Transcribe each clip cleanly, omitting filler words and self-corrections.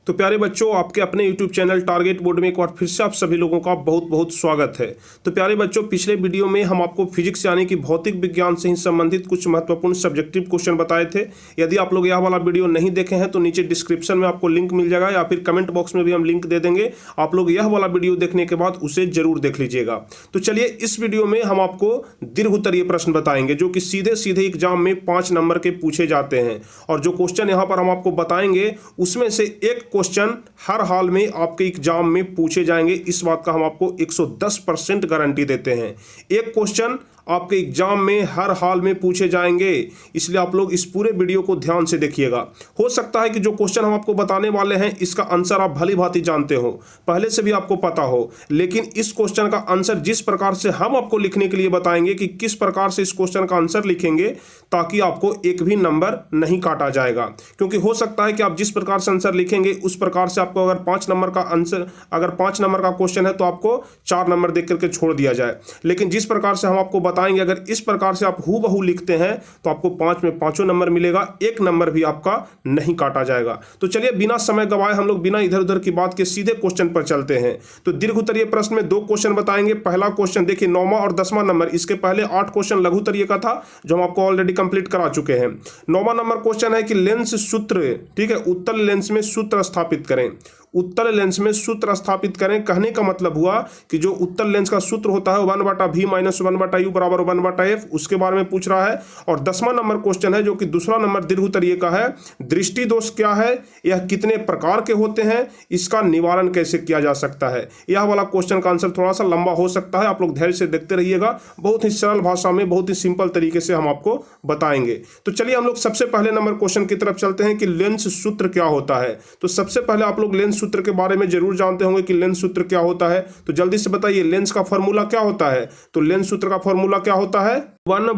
तो प्यारे बच्चों, आपके अपने YouTube चैनल टारगेट बोर्ड में एक बार फिर से आप सभी लोगों का बहुत बहुत स्वागत है। तो प्यारे बच्चों, पिछले वीडियो में हम आपको फिजिक्स यानी कि भौतिक विज्ञान से ही संबंधित कुछ महत्वपूर्ण सब्जेक्टिव क्वेश्चन बताए थे। यदि आप लोग यह वाला वीडियो नहीं देखे हैं तो नीचे डिस्क्रिप्शन में आपको लिंक मिल जाएगा या फिर कमेंट बॉक्स में भी हम लिंक दे देंगे। आप लोग यह वाला वीडियो देखने के बाद उसे जरूर देख लीजिएगा। तो चलिए, इस वीडियो में हम आपको दीर्घोत्तरीय प्रश्न बताएंगे जो कि सीधे सीधे एग्जाम में 5 नंबर के पूछे जाते हैं। और जो क्वेश्चन यहाँ पर हम आपको बताएंगे उसमें से एक क्वेश्चन हर हाल में आपके एग्जाम में पूछे जाएंगे। इस बात का हम आपको 110% गारंटी देते हैं। एक क्वेश्चन आपके एग्जाम में हर हाल में पूछे जाएंगे, इसलिए आप लोग इस पूरे वीडियो को ध्यान से देखिएगा। हो सकता है कि जो क्वेश्चन हम आपको बताने वाले हैं इसका आंसर आप भली भांति जानते हो, पहले से भी आपको पता हो, लेकिन इस क्वेश्चन का आंसर जिस प्रकार से हम आपको लिखने के लिए बताएंगे कि किस प्रकार से इस क्वेश्चन का आंसर लिखेंगे ताकि आपको एक भी नंबर नहीं काटा जाएगा। क्योंकि हो सकता है कि आप जिस प्रकार से आंसर लिखेंगे उस प्रकार से आपको अगर 5 नंबर का आंसर, अगर 5 नंबर का क्वेश्चन है तो आपको 4 नंबर देख करके छोड़ दिया जाए। लेकिन जिस प्रकार से हम आपको बताएंगे, अगर इस प्रकार से आप हूबहू लिखते हैं तो आपको 5 में 5 नंबर मिलेगा, 1 नंबर भी आपका नहीं काटा जाएगा। तो चलिए, बिना समय गवाए हम लोग बिना इधर उधर की बात के सीधे क्वेश्चन पर चलते हैं। तो दीर्घोत्तरीय प्रश्न में 2 क्वेश्चन बताएंगे। पहला क्वेश्चन देखिए, 9वां और 10वां नंबर, इसके पहले 8 क्वेश्चन लघुत्तरीय का था जो हम आपको ऑलरेडी कंप्लीट करा चुके हैं। 9वां नंबर क्वेश्चन है कि लेंस सूत्र, ठीक है, उत्तल लेंस में सूत्र स्थापित करें। उत्तल लेंस में सूत्र स्थापित करें, कहने का मतलब हुआ कि जो उत्तल लेंस का सूत्र होता है 1/v - 1/u बराबर 1/f, उसके बारे में पूछ रहा है। और 10वां नंबर क्वेश्चन है जो कि दूसरा नंबर दीर्घोत्तरीय का है, दृष्टि दोष क्या है, यह कितने प्रकार के होते हैं, इसका निवारण कैसे किया जा सकता है। यह वाला क्वेश्चन का आंसर थोड़ा सा लंबा हो सकता है, आप लोग धैर्य से देखते रहिएगा। बहुत ही सरल भाषा में, बहुत ही सिंपल तरीके से हम आपको बताएंगे। तो चलिए, हम लोग सबसे पहले नंबर क्वेश्चन की तरफ चलते हैं कि लेंस सूत्र क्या होता है। तो सबसे पहले आप लोग लेंस सूत्र के बारे में जरूर जानते होंगे कि लेंस सूत्र क्या होता है। तो जल्दी से बताइए, लेंस का फॉर्मूला क्या होता है। तो लेंस सूत्र का फॉर्मूला क्या होता है, 1/v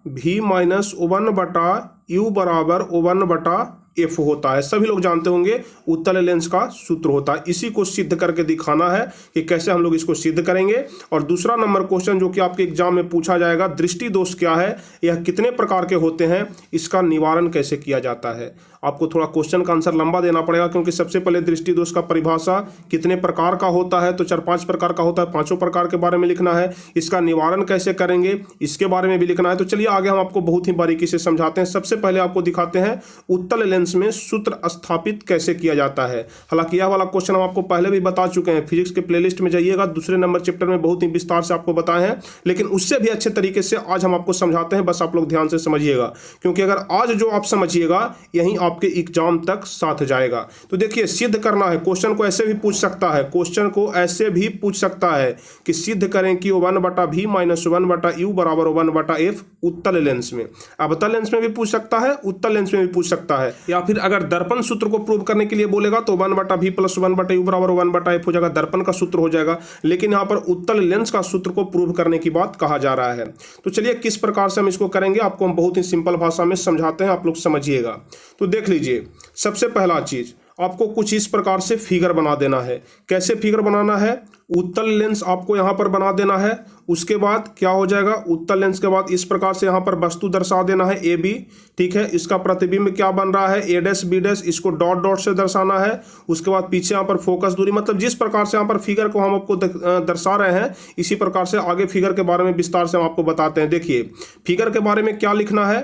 - 1/u बराबर 1/f होता है। सभी लोग जानते होंगे उत्तल लेंस का सूत्र होता है। इसी को सिद्ध करके दिखाना है कि कैसे हम लोग इसको सिद्ध करेंगे। और दूसरा नंबर क्वेश्चन जो कि आपके एग्जाम में पूछा जाएगा, दृष्टि दोष क्या है, यह कितने प्रकार के होते हैं, इसका निवारण कैसे किया जाता है। आपको थोड़ा क्वेश्चन का आंसर लंबा देना पड़ेगा क्योंकि सबसे पहले दृष्टि दोष का परिभाषा कितने प्रकार का होता है, तो 4-5 प्रकार का होता है, 5 प्रकार के बारे में लिखना है। इसका निवारण कैसे करेंगे इसके बारे में भी लिखना है। तो चलिए आगे हम आपको बहुत ही बारीकी से समझाते हैं। सबसे पहले आपको दिखाते हैं उत्तल लेंस में सूत्र स्थापित कैसे किया जाता है। हालांकि यह वाला क्वेश्चन हम आपको पहले भी बता चुके हैं, फिजिक्स के प्लेलिस्ट में जाइएगा, दूसरे नंबर चैप्टर में बहुत ही विस्तार से आपको बताए हैं, लेकिन उससे भी अच्छे तरीके से आज हम आपको समझाते हैं। बस आप लोग ध्यान से समझिएगा, क्योंकि अगर आज जो आप समझिएगा यही आपके एग्जाम तक साथ जाएगा। तो देखिए, सिद्ध करना है। क्वेश्चन को ऐसे भी पूछ सकता है, क्वेश्चन को ऐसे भी पूछ सकता है कि सिद्ध करें कि 1/v - 1/u बराबर 1/f उत्तल लेंस में। अवतल लेंस में भी पूछ सकता है, उत्तल लेंस में भी पूछ सकता है। या फिर अगर दर्पण सूत्र को प्रूव करने के लिए बोलेगा तो 1/v + 1/u बराबर 1/f हो जाएगा, दर्पण का सूत्र हो जाएगा। लेकिन यहाँ पर उत्तल लेंस का सूत्र को प्रूव करने की बात कहा जा रहा है। तो चलिए, किस प्रकार से हम इसको करेंगे आपको हम बहुत ही सिंपल भाषा में समझाते हैं, आप लोग समझिएगा। तो देख लीजिए, सबसे पहला चीज आपको कुछ इस प्रकार से फिगर बना देना है। कैसे फिगर बनाना है, उत्तल लेंस आपको यहां पर बना देना है। उसके बाद क्या हो जाएगा, उत्तल लेंस के बाद इस प्रकार से यहां पर वस्तु दर्शा देना है AB, ठीक है। इसका प्रतिबिंब क्या बन रहा है, A' B', इसको डॉट डॉट से दर्शाना है। उसके बाद पीछे यहां पर फोकस दूरी, मतलब जिस प्रकार से यहां पर फिगर को हम आपको दर्शा रहे हैं इसी प्रकार से आगे फिगर के बारे में विस्तार से हम आपको बताते हैं। देखिए, फिगर के बारे में क्या लिखना है,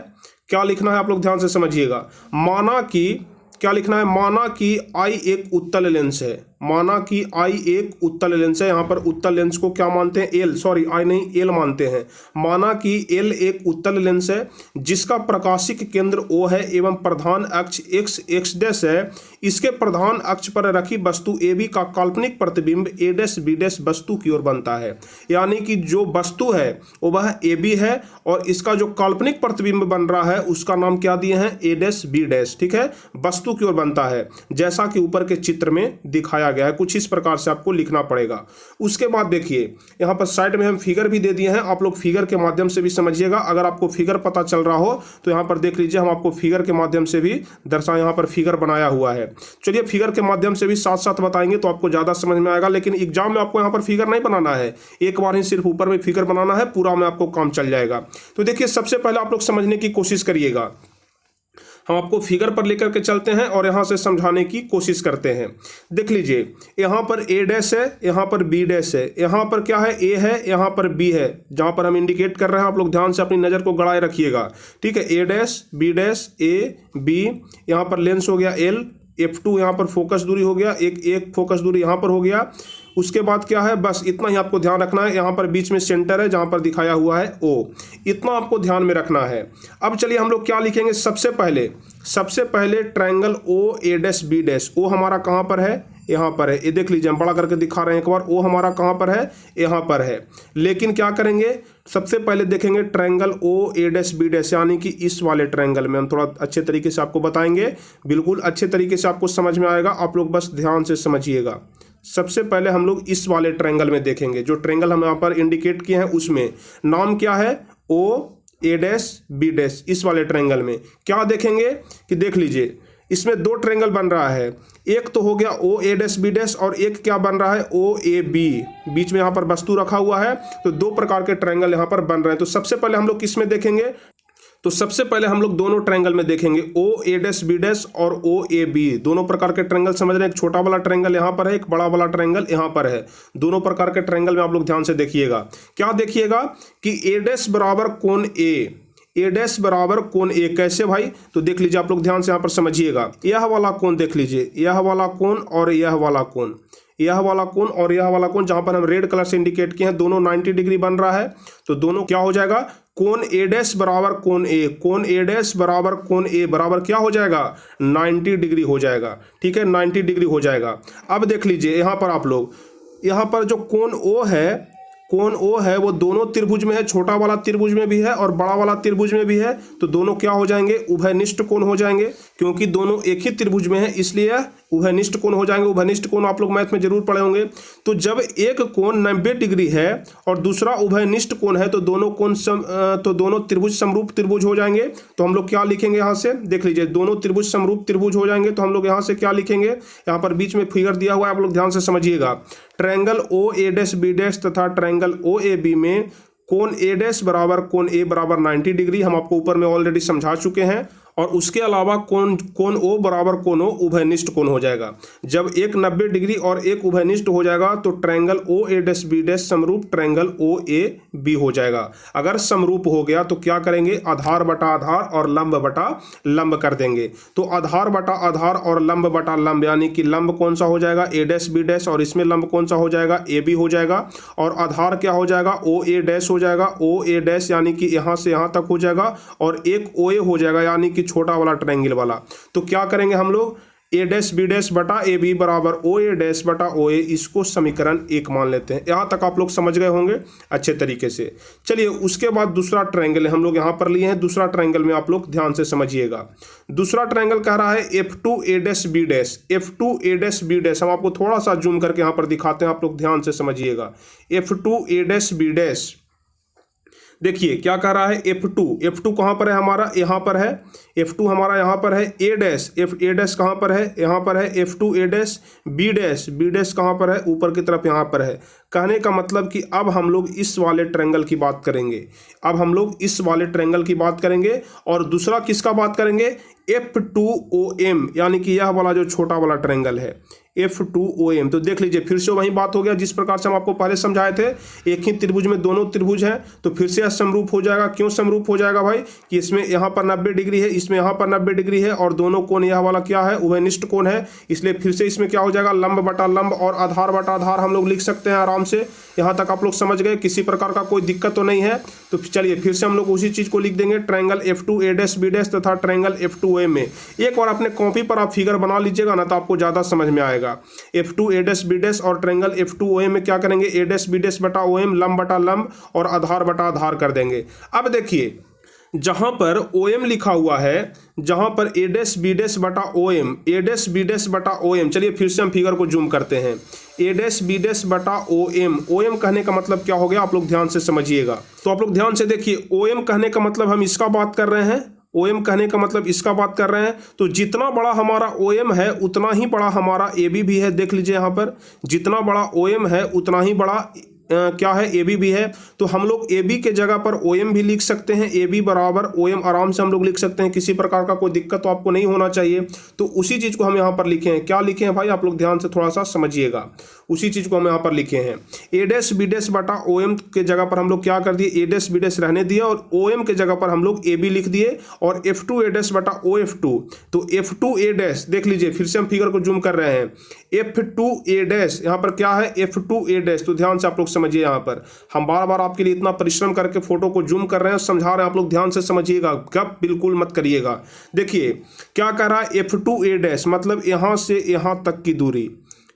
क्या लिखना है आप लोग ध्यान से समझिएगा। माना कि क्या लिखना है, माना कि I एक उत्तल लेंस है, माना कि I एक उत्तल लेंस है। यहाँ पर उत्तल लेंस को क्या मानते हैं, L, सॉरी I नहीं L मानते हैं। माना कि L एक उत्तल लेंस है जिसका प्रकाशिक केंद्र O है एवं प्रधान अक्ष x है। इसके प्रधान अक्ष पर रखी वस्तु AB का काल्पनिक प्रतिबिंब A' B' वस्तु की ओर बनता है। यानी कि जो वस्तु है वो वह AB है और इसका जो काल्पनिक प्रतिबिंब बन रहा है उसका नाम क्या दिए हैं, A' B', ठीक है, वस्तु की ओर बनता है, जैसा कि ऊपर के चित्र में दिखाया गया है। कुछ इस प्रकार से आपको लिखना पड़ेगा। उसके बाद देखिए, यहाँ पर साइड में हम फिगर भी दे दिए हैं, आप लोग फिगर के माध्यम से भी समझिएगा। अगर आपको फिगर पता चल रहा हो तो यहाँ पर देख लीजिए, हम आपको फिगर के माध्यम से भी दर्शा, यहाँ पर फिगर बनाया हुआ है। चलिए, फिगर के माध्यम से भी साथ साथ बताएंगे तो आपको ज्यादा समझ में आएगा। लेकिन एग्जाम में आपको यहाँ पर फिगर नहीं बनाना है, एक बार ही सिर्फ ऊपर में फिगर बनाना है, पूरा में आपको काम चल जाएगा। तो देखिए, सबसे पहले आप लोग समझने की कोशिश करिएगा। हम आपको फिगर पर लेकर के चलते हैं और यहाँ से समझाने की कोशिश करते हैं। देख लीजिए, यहाँ पर ए डैश है, यहाँ पर बी डैश है, यहाँ पर क्या है, ए है, यहाँ पर बी है, जहाँ पर हम इंडिकेट कर रहे हैं आप लोग ध्यान से अपनी नज़र को गड़ाए रखिएगा। ठीक है, A dash B dash A B, यहाँ पर लेंस हो गया एल, F2 यहाँ पर फोकस दूरी हो गया, एक फोकस दूरी यहाँ पर हो गया। उसके बाद क्या है, बस इतना ही आपको ध्यान रखना है। यहाँ पर बीच में सेंटर है जहाँ पर दिखाया हुआ है O, इतना आपको ध्यान में रखना है। अब चलिए हम लोग क्या लिखेंगे, सबसे पहले triangle O A dash B dash, O हमारा कहाँ पर है, यहाँ पर है। ये देख लीजिए, हम बड़ा करके दिखा रहे हैं एक बार, O हमारा कहाँ पर है, यहाँ पर है। लेकिन क्या करेंगे, सबसे पहले देखेंगे triangle O A dash B dash, यानी कि इस वाले ट्रायंगल में हम थोड़ा अच्छे तरीके से आपको बताएंगे, बिल्कुल अच्छे तरीके से आपको समझ में आएगा, आप लोग बस ध्यान से समझिएगा। सबसे पहले हम लोग इस वाले ट्रायंगल में देखेंगे, जो ट्रायंगल हम यहाँ पर इंडिकेट किए हैं उसमें नाम क्या है, O A dash B dash. इस वाले ट्रायंगल में क्या देखेंगे कि देख लीजिए, इसमें दो ट्रायंगल बन रहा है, एक तो हो गया O A dash B dash और एक क्या बन रहा है, O A B, बीच में यहाँ पर वस्तु रखा हुआ है, तो दो प्रकार के ट्रायंगल यहाँ पर बन रहे हैं। तो सबसे पहले हम लोग किस में देखेंगे, तो सबसे पहले हम लोग दोनों ट्रायंगल में देखेंगे, O A dash B dash और O A B, दोनों प्रकार के ट्रायंगल समझ रहे हैं। एक छोटा वाला ट्रायंगल यहाँ पर है, एक बड़ा वाला ट्रायंगल यहाँ पर है। दोनों प्रकार के ट्रायंगल में आप लोग ध्यान से देखिएगा, क्या देखिएगा कि A डैश बराबर कोण A डैश बराबर कोण A, कैसे भाई, तो देख लीजिए आप लोग ध्यान से यहाँ पर समझिएगा। यह वाला कोण देख लीजिए, यह वाला कोण और यह वाला कोण, यह वाला कोण और यह वाला कोण, जहां पर हम रेड कलर से इंडिकेट किए हैं, दोनों 90 डिग्री बन रहा है। तो दोनों क्या हो जाएगा, कोण A डैश बराबर कोण A, कोण A डैश बराबर कोण A बराबर क्या हो जाएगा, 90 डिग्री हो जाएगा। ठीक है, 90 डिग्री हो जाएगा। अब देख लीजिए यहाँ पर आप लोग, यहाँ पर जो कोण O है, कोण O है वो दोनों त्रिभुज में है, छोटा वाला त्रिभुज में भी है और बड़ा वाला त्रिभुज में भी है। तो दोनों क्या हो जाएंगे, उभयनिष्ठ कोण हो जाएंगे, क्योंकि दोनों एक ही त्रिभुज में है इसलिए उभयनिष्ठ कोण हो जाएंगे। उभयनिष्ठ कोण आप लोग मैथ में जरूर पढ़े होंगे। तो जब एक कोण 90 डिग्री है और दूसरा उभयनिष्ठ कोण है, तो दोनों त्रिभुज समरूप त्रिभुज हो जाएंगे। तो हम लोग क्या लिखेंगे, यहाँ से देख लीजिए, दोनों त्रिभुज समरूप त्रिभुज हो जाएंगे। तो हम लोग यहाँ से क्या लिखेंगे, यहाँ पर बीच में फिगर दिया हुआ है, आप लोग ध्यान से समझिएगा। Triangle O A dash B dash तथा ट्रायंगल O A B में कोण A डैश बराबर कोण A बराबर 90 डिग्री, हम आपको ऊपर में ऑलरेडी समझा चुके हैं। और उसके अलावा कोण O बराबर कोण O उभयनिष्ठ कोण हो जाएगा। जब एक 90 डिग्री और एक उभयनिष्ठ हो जाएगा तो triangle O A dash B dash समरूप ट्रायंगल O A B हो जाएगा। अगर समरूप हो गया तो क्या करेंगे, आधार बटा आधार और लंब बटा लंब कर देंगे। तो आधार बटा आधार और लंब बटा लंब, यानी कि लंब कौन सा हो जाएगा, A डैश B डैश, और इसमें लंब कौन सा हो जाएगा, A B हो जाएगा। और आधार क्या हो जाएगा, O A डैश हो जाएगा, O A डैश यानी कि यहाँ से यहाँ तक हो जाएगा, और एक O A हो जाएगा यानी कि छोटा वाला ट्रायंगल वाला। तो क्या करेंगे हम लोग, A डैश B डैश बटा A B बराबर O A डैश बटा O A, इसको समीकरण 1 मान लेते हैं। यहाँ तक आप लोग समझ गए होंगे अच्छे तरीके से। चलिए उसके बाद दूसरा ट्रायंगल हम लोग यहाँ पर लिए हैं, दूसरा ट्रायंगल में आप लोग ध्यान से समझिएगा। दूसरा ट्रायंगल कह रहा है F2 A dash B dash, F2 A dash B dash, हम आपको थोड़ा सा जूम करके यहाँ पर दिखाते हैं, आप लोग ध्यान से समझिएगा। F2 A dash B dash, देखिए क्या कह रहा है, F2 कहाँ पर है हमारा, यहाँ पर है। F2 हमारा यहाँ पर है। A डैश, A डैश कहाँ पर है, यहाँ पर है। F2 A dash B dash कहाँ पर है, ऊपर की तरफ यहाँ पर है। कहने का मतलब कि अब हम लोग इस वाले ट्रायंगल की बात करेंगे, अब हम लोग इस वाले ट्रायंगल की बात करेंगे। और दूसरा किसका बात करेंगे, F2OM, यानी कि यह वाला जो छोटा वाला ट्रायंगल है F2OM। तो देख लीजिए फिर से वही बात हो गया जिस प्रकार से हम आपको पहले समझाए थे, एक ही त्रिभुज में दोनों त्रिभुज हैं, तो फिर से समरूप हो जाएगा। क्यों समरूप हो जाएगा भाई, कि इसमें यहाँ पर 90 डिग्री है, इसमें यहाँ पर 90 डिग्री है, और दोनों कोण यह वाला क्या है, उभयनिष्ठ कोण है, इसलिए फिर से इसमें क्या हो जाएगा, लंब बटा लंब और आधार बटा आधार हम लोग लिख सकते हैं आराम से। यहाँ तक आप लोग समझ गए, किसी प्रकार का कोई दिक्कत तो नहीं है। तो चलिए फिर से हम लोग उसी चीज़ को लिख देंगे, triangle F2 A dash B dash तथा ट्रायंगल F2OM में। एक बार अपने कॉपी पर आप फिगर बना लीजिएगा ना, तो आपको ज़्यादा समझ में आएगा। F2 A dash B dash और ट्रायंगल F2OM में क्या करेंगे, A डैश B डैश बटा OM, लंब बटा लंब और आधार बटा आधार कर देंगे। अब देखिए जहां पर OM लिखा हुआ है, जहां पर A डैश B डैश बटा OM, A dash B dash बटा OM, चलिए फिर से हम फिगर को जूम करते हैं। A डैश B डैश बटा OM, OM कहने का मतलब क्या हो गया, आप लोग ध्यान से समझिएगा। तो आप लोग ध्यान से देखिए, OM कहने का मतलब हम इसका बात कर रहे हैं, OM कहने का मतलब इसका बात कर रहे हैं। तो जितना बड़ा हमारा OM है उतना ही बड़ा हमारा AB भी है। देख लीजिए यहाँ पर जितना बड़ा OM है उतना ही बड़ा क्या है, ए बी भी है, तो हम लोग ए बी के जगह पर ओ एम भी लिख सकते हैं। ए बी बराबर ओ एम आराम से हम लोग लिख सकते हैं, किसी प्रकार का कोई दिक्कत तो आपको नहीं होना चाहिए। तो उसी चीज़ को हम यहाँ पर लिखे हैं। क्या लिखे हैं भाई, आप लोग ध्यान से थोड़ा सा समझिएगा। उसी चीज़ को हम यहाँ पर लिखे हैं। ए डैश बी डैश बटा ओ एम के जगह पर हम लोग क्या कर दिए, ए डैश बी डैश रहने दिए और ओ एम के जगह पर हम लोग ए बी लिख दिए और एफ टू ए डैश बटा ओ एफ टू। तो एफ टू ए डैश देख लीजिए, फिर से हम फिगर को जूम कर रहे हैं। एफ टू ए डैश यहाँ पर क्या है, एफ टू ए डैश। तो ध्यान से आप लोग समझिए, यहाँ पर हम बार बार आपके लिए इतना परिश्रम करके फोटो को जूम कर रहे हैं, समझा रहे हैं, आप लोग ध्यान से समझिएगा, गप बिल्कुल मत करिएगा। देखिए क्या कह रहा है, एफ टू ए डैश मतलब यहाँ से यहाँ तक की दूरी,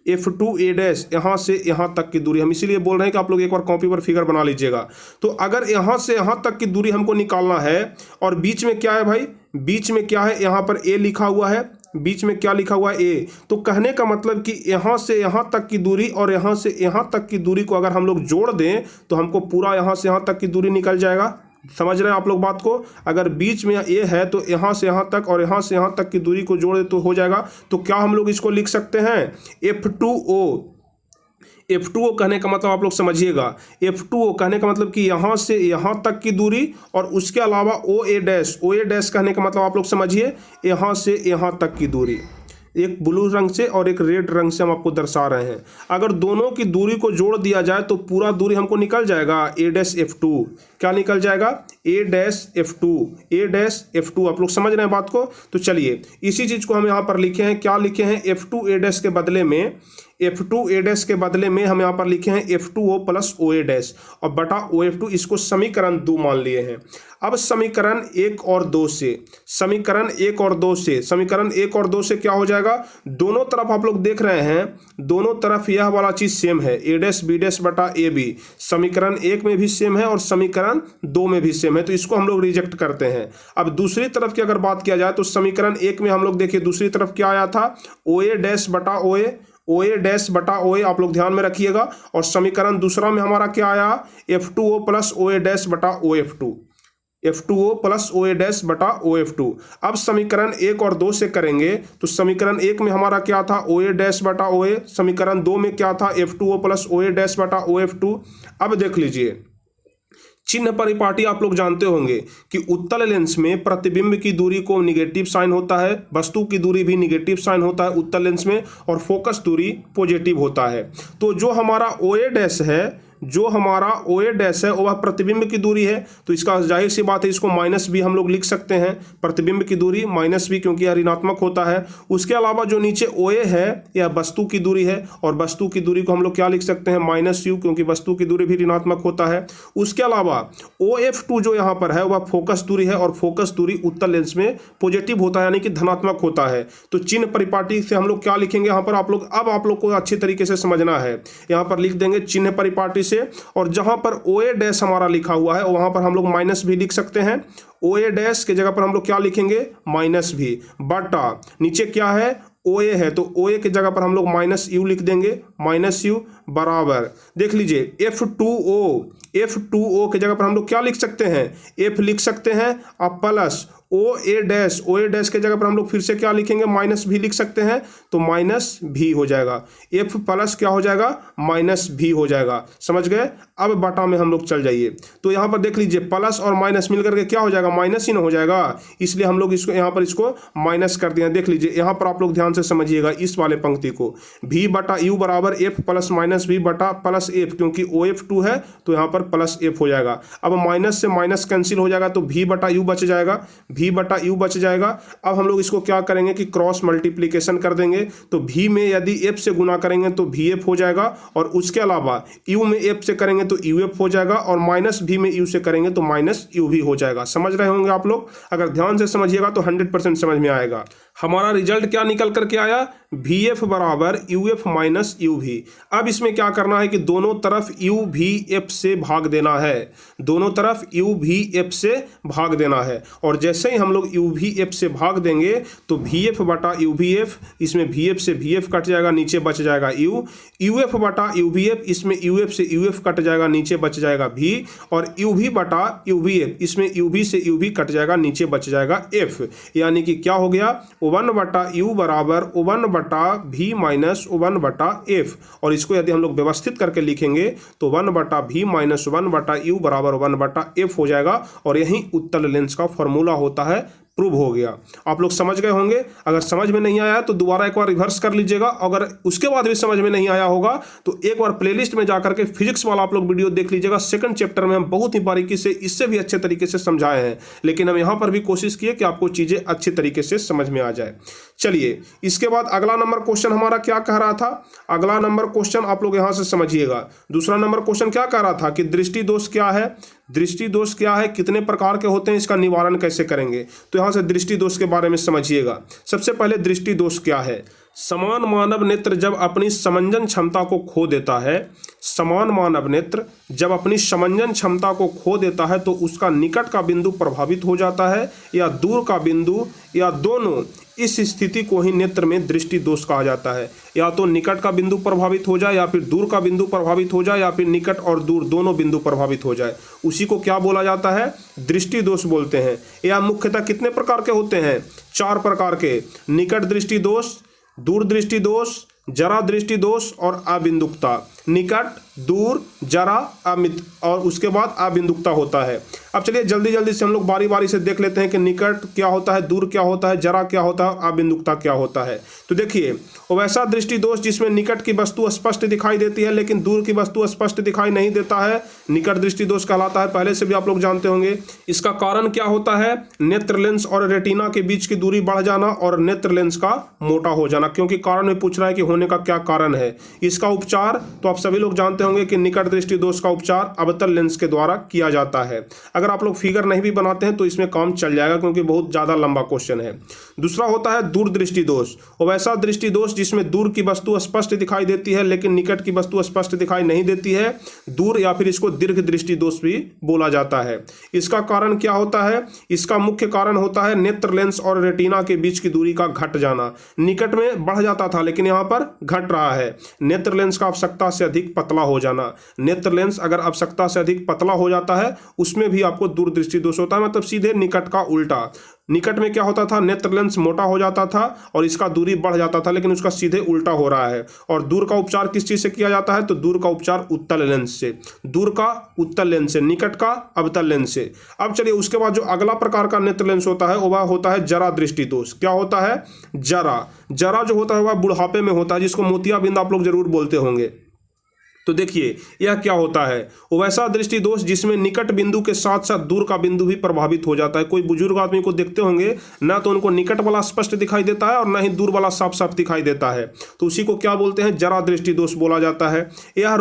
एफ टू ए डैश यहाँ से यहाँ तक की दूरी। हम इसीलिए बोल रहे हैं कि आप लोग एक बार कॉपी पर फिगर बना लीजिएगा। तो अगर यहाँ से यहाँ तक की दूरी हमको निकालना है और बीच में क्या है भाई, बीच में क्या है, यहाँ पर ए लिखा हुआ है, बीच में क्या लिखा हुआ है, ए। तो कहने का मतलब कि यहाँ से यहाँ तक की दूरी और यहाँ से यहाँ तक की दूरी को अगर हम लोग जोड़ दें तो हमको पूरा यहाँ से यहाँ तक की दूरी निकल जाएगा। समझ रहे हैं आप लोग बात को। अगर बीच में ए है तो यहाँ से यहाँ तक और यहाँ से यहाँ तक की दूरी को जोड़े तो हो जाएगा। तो क्या हम लोग इसको लिख सकते हैं, F two O. F two O कहने का मतलब आप लोग समझिएगा, एफ टू ओ कहने का मतलब कि यहाँ से यहाँ तक की दूरी और उसके अलावा ओ A dash. O A dash कहने का मतलब आप लोग समझिए, यहाँ से यहाँ तक की दूरी। एक ब्लू रंग से और एक रेड रंग से हम आपको दर्शा रहे हैं। अगर दोनों की दूरी को जोड़ दिया जाए तो पूरा दूरी हमको निकल जाएगा, ए डैश एफ टू। क्या निकल जाएगा, ए डैश एफ टू, ए डैश एफ टू। आप लोग समझ रहे हैं बात को। तो चलिए इसी चीज़ को हम यहाँ पर लिखे हैं। क्या लिखे हैं, एफ टू ए डैश के बदले में, एफ टू ए डैश के बदले में हम यहाँ पर लिखे हैं F two O plus O A dash और बटा ओ एफ टू। इसको समीकरण 2 मान लिए हैं। अब समीकरण 1 और 2 से, समीकरण 1 और 2 से, समीकरण 1 और 2 से क्या हो जाएगा, दोनों तरफ आप लोग देख रहे हैं, दोनों तरफ यह वाला चीज़ सेम है, ए डैश बी डैश बटा ए बी। समीकरण 1 में भी सेम है और समीकरण 2 में भी सेम है, तो इसको हम लोग रिजेक्ट करते हैं। अब दूसरी तरफ की अगर बात किया जाए तो समीकरण 1 में हम लोग देखिए दूसरी तरफ क्या आया था, ओ ए डैश बटा ओ ए, ओ ए डैश बटा ओ ए, आप लोग ध्यान में रखिएगा। और समीकरण दूसरा में हमारा क्या आया, F two O plus O A dash बटा O F two, F two O plus O A dash बटा ओ एफ टू। अब समीकरण 1 और 2 से करेंगे तो समीकरण 1 में हमारा क्या था, ओ ए डैश बटा ओ ए। समीकरण 2 में क्या था, F two O plus O A dash बटा ओ एफ टू। अब देख लीजिए चिन्ह परिपाटी आप लोग जानते होंगे कि उत्तल लेंस में प्रतिबिंब की दूरी को निगेटिव साइन होता है, वस्तु की दूरी भी निगेटिव साइन होता है उत्तल लेंस में, और फोकस दूरी पॉजिटिव होता है। तो जो हमारा ओ ए डैश है, जो हमारा ओ ए डैश है वह प्रतिबिंब की दूरी है, तो इसका जाहिर सी बात है इसको माइनस भी हम लोग लिख सकते हैं, प्रतिबिंब की दूरी माइनस भी, क्योंकि यह ऋणात्मक होता है। उसके अलावा जो नीचे ओ ए है यह वस्तु की दूरी है और वस्तु की दूरी को हम लोग क्या लिख सकते हैं, माइनस यू, क्योंकि वस्तु की दूरी भी ऋणात्मक होता है। उसके अलावा ओ एफ टू जो यहाँ पर है वह फोकस दूरी है और फोकस दूरी उत्तल लेंस में पॉजिटिव होता है, यानी कि धनात्मक होता है। तो चिन्ह परिपाटी से हम लोग क्या लिखेंगे यहाँ पर, आप लोग अब आप लोग को अच्छी तरीके से समझना है। यहाँ पर लिख देंगे चिन्ह परिपाटी से, और जहां पर ओ ए डैश हमारा लिखा हुआ है वहां पर हम लोग माइनस भी लिख सकते हैं। ओ ए डैश के जगह पर हम लोग क्या लिखेंगे, माइनस भी, बटा नीचे क्या है, ओ ए है तो ओ ए के जगह पर हम लोग माइनस यू लिख देंगे, माइनस यू बराबर देख लीजिए F two O, F two O के जगह पर हम लोग क्या लिख सकते हैं, एफ लिख सकते हैं, अब plus O A dash, O A dash के जगह पर हम लोग फिर से क्या लिखेंगे, माइनस भी लिख सकते हैं, तो माइनस भी हो जाएगा, एफ प्लस क्या हो जाएगा, माइनस भी हो जाएगा। समझ गए। अब बटा में हम लोग चल जाइए, तो यहाँ पर देख लीजिए प्लस और माइनस मिलकर के क्या हो जाएगा, माइनस ही ना हो जाएगा, इसलिए हम लोग इसको यहाँ पर इसको माइनस कर दिया। देख लीजिए यहाँ पर आप लोग ध्यान से समझिएगा इस वाले पंक्ति को, भी बटा यू बराबर एफ प्लस माइनस भी बटा प्लस एफ, क्योंकि ओ एफ टू है तो यहाँ पर प्लस एफ हो जाएगा। अब माइनस से माइनस कैंसिल हो जाएगा तो भी बटा यू बच जाएगा, भी बटा यू बच जाएगा। अब हम लोग इसको क्या करेंगे कि क्रॉस मल्टीप्लीकेशन कर देंगे, तो भी में यदि एफ से गुना करेंगे तो भी एफ हो जाएगा, और उसके अलावा यू में एफ से करेंगे तो यू एफ हो जाएगा, और माइनस भी में यू से करेंगे तो माइनस यू भी हो जाएगा। समझ रहे होंगे आप लोग, अगर ध्यान से समझिएगा तो 100% समझ में आएगा। हमारा रिजल्ट क्या निकल करके आया, भी एफ बराबर यू एफ माइनस यू भी। अब इसमें क्या करना है कि दोनों तरफ यू भी एफ से भाग देना है, दोनों तरफ यू भी एफ से भाग देना है, और जैसे ही हम लोग यू भी एफ से भाग देंगे तो भी एफ बटा यू भी एफ, इसमें भी एफ से भी एफ कट जाएगा, नीचे बच जाएगा यू, यू एफ बटा यू भी एफ, इसमें यू एफ से यू एफ कट जाएगा, नीचे बच जाएगा भी, और यू भी बटा यू भी एफ, इसमें यू भी से यू भी कट जाएगा, नीचे बच जाएगा एफ। यानी कि क्या हो गया, O1 बटा U बराबर O1 बटा V माइनस O1 बटा F, और इसको यदि हम लोग व्यवस्थित करके लिखेंगे तो 1 बटा V माइनस 1 बटा U बराबर 1 बटा F हो जाएगा, और यही उत्तल लेंस का फॉर्मूला होता है। प्रूव हो गया। आप लोग समझ गए होंगे। अगर समझ में नहीं आया तो दोबारा एक बार रिवर्स कर लीजिएगा, अगर उसके बाद भी समझ में नहीं आया होगा तो एक बार प्लेलिस्ट में जाकर के फिजिक्स वाला आप लोग वीडियो देख लीजिएगा। सेकंड चैप्टर में हम बहुत ही बारीकी से इससे भी अच्छे तरीके से समझाए हैं, लेकिन हम यहाँ पर भी कोशिश किए कि आपको चीज़ें अच्छी तरीके से समझ में आ जाए। चलिए, इसके बाद अगला नंबर क्वेश्चन हमारा क्या कह रहा था। अगला नंबर क्वेश्चन आप लोग यहाँ से समझिएगा। दूसरा नंबर क्वेश्चन क्या कह रहा था कि दृष्टि दोष क्या है, दृष्टि दोष क्या है, कितने प्रकार के होते हैं, इसका निवारण कैसे करेंगे। तो यहाँ से दृष्टि दोष के बारे में समझिएगा। सबसे पहले दृष्टि दोष क्या है। समान मानव नेत्र जब अपनी समंजन क्षमता को खो देता है, समान मानव नेत्र जब अपनी समंजन क्षमता को खो देता है तो उसका निकट का बिंदु प्रभावित हो जाता है या दूर का बिंदु, या दोनों। इस स्थिति को ही नेत्र में दृष्टि दोष कहा जाता है। या तो निकट का बिंदु प्रभावित हो जाए, या फिर दूर का बिंदु प्रभावित हो जाए, या फिर निकट और दूर दोनों बिंदु प्रभावित हो जाए, उसी को क्या बोला जाता है, दृष्टि दोष बोलते हैं। यह मुख्यतः कितने प्रकार के होते हैं, 4 प्रकार के। निकट दृष्टि दोष, दूर दृष्टि दोष, जरा दृष्टि दोष और अबिंदुकता। निकट, दूर, जरा, अमित और उसके बाद अबिंदुकता होता है। अब चलिए जल्दी जल्दी से हम लोग बारी बारी से देख लेते हैं कि निकट क्या होता है, दूर क्या होता है, जरा क्या होता है, अबिंदुकता क्या होता है। तो देखिए, वैसा दृष्टि दोष जिसमें निकट की वस्तु स्पष्ट दिखाई देती है लेकिन दूर की वस्तु स्पष्ट दिखाई नहीं देता है, निकट दृष्टि दोष कहलाता है। पहले से भी आप लोग जानते होंगे। इसका कारण क्या होता है, नेत्र लेंस और रेटिना के बीच की दूरी बढ़ जाना और नेत्र लेंस का मोटा हो जाना, क्योंकि कारण में पूछ रहा है कि होने का क्या कारण है। इसका उपचार तो आप सभी लोग जानते होंगे कि निकट दृष्टि दोष का उपचार अवतल लेंस के द्वारा किया जाता है। अगर आप लोग फिगर नहीं भी बनाते हैं तो इसमें काम चल जाएगा, क्योंकि बहुत ज़्यादा लंबा क्वेश्चन है। दूसरा होता है दूर दृष्टि दोष, और वैसा दृष्टि दोष जिसमें दूर की वस्तु स्पष्ट दिखाई देती है लेकिन निकट की वस्तु स्पष्ट दिखाई नहीं देती है, दूर, या फिर इसको दीर्घ दृष्टि दोष भी बोला जाता है। इसका कारण क्या होता है, इसका मुख्य कारण होता है नेत्र लेंस और रेटिना के बीच की दूरी का घट जाना। निकट में बढ़ जाता था लेकिन यहाँ पर घट रहा है। नेत्र लेंस का आवश्यकता से अधिक पतला हो जाना। नेत्र लेंस अगर आवश्यकता से अधिक पतला हो जाता है उसमें भी आपको दूर दृष्टि दोष होता है, मतलब सीधे निकट का उल्टा। निकट में क्या होता था, नेत्र लेंस मोटा हो जाता था और इसका दूरी बढ़ जाता था, लेकिन उसका सीधे उल्टा हो रहा है। और दूर का उपचार किस चीज से किया जाता है, तो दूर का उपचार उत्तल लेंस से, दूर का उत्तल लेंस से, निकट का अवतल लेंस से। अब चलिए उसके बाद जो अगला प्रकार का नेत्र लेंस होता है वह होता है जरा दृष्टि दोष। क्या होता है, जरा। जरा जो होता है वह बुढ़ापे में होता है, जिसको मोतियाबिंद आप लोग जरूर बोलते होंगे। तो देखिए यह क्या होता है, वैसा दृष्टि दोष जिसमें निकट बिंदु के साथ साथ दूर का बिंदु भी प्रभावित हो जाता है। कोई बुजुर्ग आदमी को देखते होंगे ना, तो उनको निकट वाला स्पष्ट दिखाई देता है और ना ही दूर वाला साफ साफ दिखाई देता है, तो उसी को क्या बोलते हैं, जरा दृष्टि दोष बोला जाता है। यह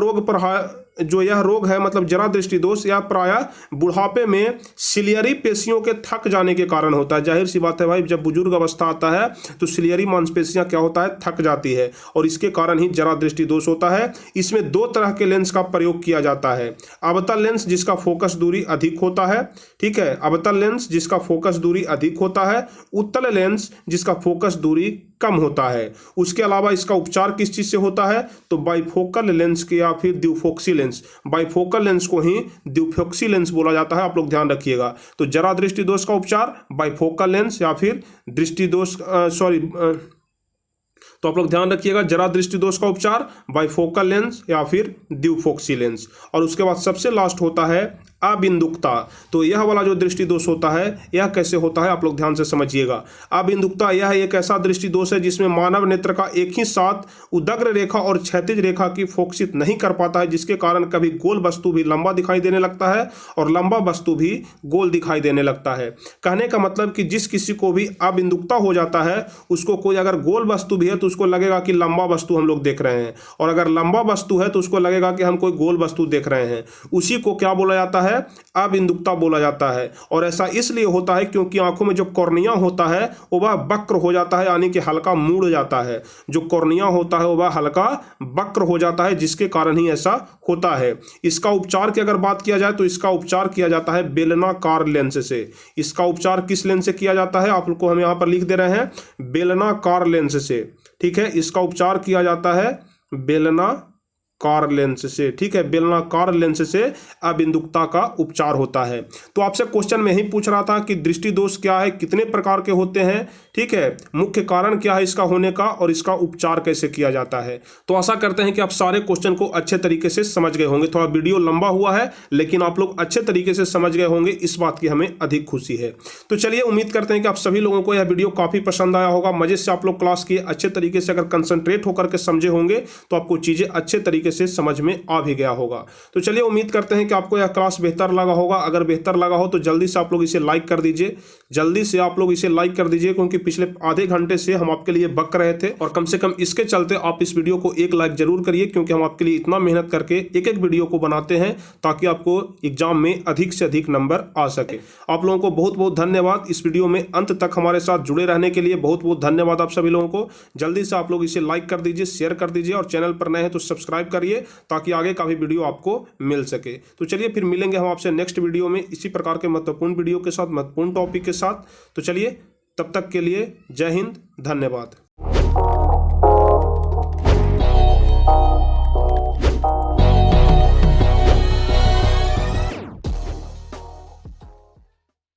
रोग है मतलब जरा दृष्टि दोष, यह प्रायः बुढ़ापे में सिलियरी पेशियों के थक जाने के कारण होता है। जाहिर सी बात है भाई, जब बुजुर्ग अवस्था आता है तो सिलियरी मांसपेशियां क्या होता है, थक जाती है, और इसके कारण ही जरा दृष्टि दोष होता है। इसमें 2 तरह के लेंस का प्रयोग किया जाता है। अवतल लेंस जिसका फोकस दूरी अधिक होता है, ठीक है, अवतल लेंस जिसका फोकस दूरी अधिक होता है, उत्तल लेंस जिसका फोकस दूरी कम होता है। उसके अलावा इसका उपचार किस चीज से होता है, तो बाइफोकल लेंस के या फिर द्विफोक्सी लेंस। बाइफोकल लेंस को ही द्विफोक्सी लेंस बोला जाता है, आप लोग ध्यान रखिएगा। तो जरा दृष्टि दोष का उपचार बाइफोकल लेंस या फिर दृष्टि दोष तो आप लोग ध्यान रखिएगा, जरा दृष्टि दोष का उपचार बाइफोकल लेंस या फिर द्विफोक्सी लेंस। और उसके बाद सबसे लास्ट होता है अबिंदुकता। तो यह वाला जो दृष्टि दोष होता है यह कैसे होता है, आप लोग ध्यान से समझिएगा। अबिंदुकता यह एक ऐसा दृष्टि दोष है जिसमें मानव नेत्र का एक ही साथ उदग्र रेखा और क्षैतिज रेखा की फोकसित नहीं कर पाता है, जिसके कारण कभी गोल वस्तु भी लंबा दिखाई देने लगता है और लंबा वस्तु भी गोल दिखाई देने लगता है। कहने का मतलब कि जिस किसी को भी अबिंदुकता हो जाता है उसको कोई अगर गोल वस्तु भी है तो उसको लगेगा कि लंबा वस्तु हम लोग देख रहे हैं, और अगर लंबा वस्तु है तो उसको लगेगा कि हम कोई गोल वस्तु देख रहे हैं। उसी को क्या बोला जाता है, अबिंदुकता बोला जाता है। और ऐसा इसलिए होता है क्योंकि आंखों में जो कॉर्निया होता है वह वक्र हो जाता है, यानी कि हल्का मुड़ जाता है। जो कॉर्निया होता है वह हल्का वक्र हो जाता है, जिसके कारण ही ऐसा होता है। इसका उपचार की अगर बात किया जाए तो इसका उपचार किया जाता है बेलनाकार लेंस से। इसका उपचार किस लेंस से किया जाता है, आप लोग को हम यहाँ पर लिख दे रहे हैं, बेलनाकार लेंस से, ठीक है। इसका उपचार किया जाता है बेलनाकार कार लेंस से, ठीक है, बेलनाकार लेंस से अबिंदुकता का उपचार होता है। तो आपसे क्वेश्चन में ही पूछ रहा था कि दृष्टि दोष क्या है, कितने प्रकार के होते हैं, ठीक है, मुख्य कारण क्या है इसका होने का और इसका उपचार कैसे किया जाता है। तो आशा करते हैं कि आप सारे क्वेश्चन को अच्छे तरीके से समझ गए होंगे। थोड़ा वीडियो लंबा हुआ है लेकिन आप लोग अच्छे तरीके से समझ गए होंगे, इस बात की हमें अधिक खुशी है। तो चलिए, उम्मीद करते हैं कि आप सभी लोगों को यह वीडियो काफी पसंद आया होगा। मजे से आप लोग क्लास किए, अच्छे तरीके से अगर कंसंट्रेट होकर के समझे होंगे तो आपको चीजें अच्छे तरीके से समझ में आ भी गया होगा। तो चलिए, उम्मीद करते हैं कि आपको यह क्लास बेहतर लगा होगा। अगर बेहतर लगा हो तो जल्दी से आप लोग इसे लाइक कर दीजिए, जल्दी से आप लोग इसे लाइक कर दीजिए, क्योंकि पिछले आधे घंटे से हम आपके लिए बक रहे थे और कम से कम इसके चलते आप इस वीडियो को एक लाइक जरूर करिए, क्योंकि हम आपके लिए इतना मेहनत करके एक एक वीडियो को बनाते हैं ताकि आपको एग्जाम में अधिक से अधिक नंबर आ सके। आप लोगों को बहुत बहुत धन्यवाद इस वीडियो में अंत तक हमारे साथ जुड़े रहने के लिए। बहुत बहुत धन्यवाद आप सभी लोगों को। जल्दी से आप लोग इसे लाइक कर दीजिए, शेयर कर दीजिए और चैनल पर नए हैं तो सब्सक्राइब करिए ताकि आगे का भी वीडियो आपको मिल सके। तो चलिए, फिर मिलेंगे हम आपसे नेक्स्ट वीडियो में इसी प्रकार के महत्वपूर्ण वीडियो के साथ, महत्वपूर्ण टॉपिक के साथ। तो चलिए, तब तक के लिए जय हिंद, धन्यवाद।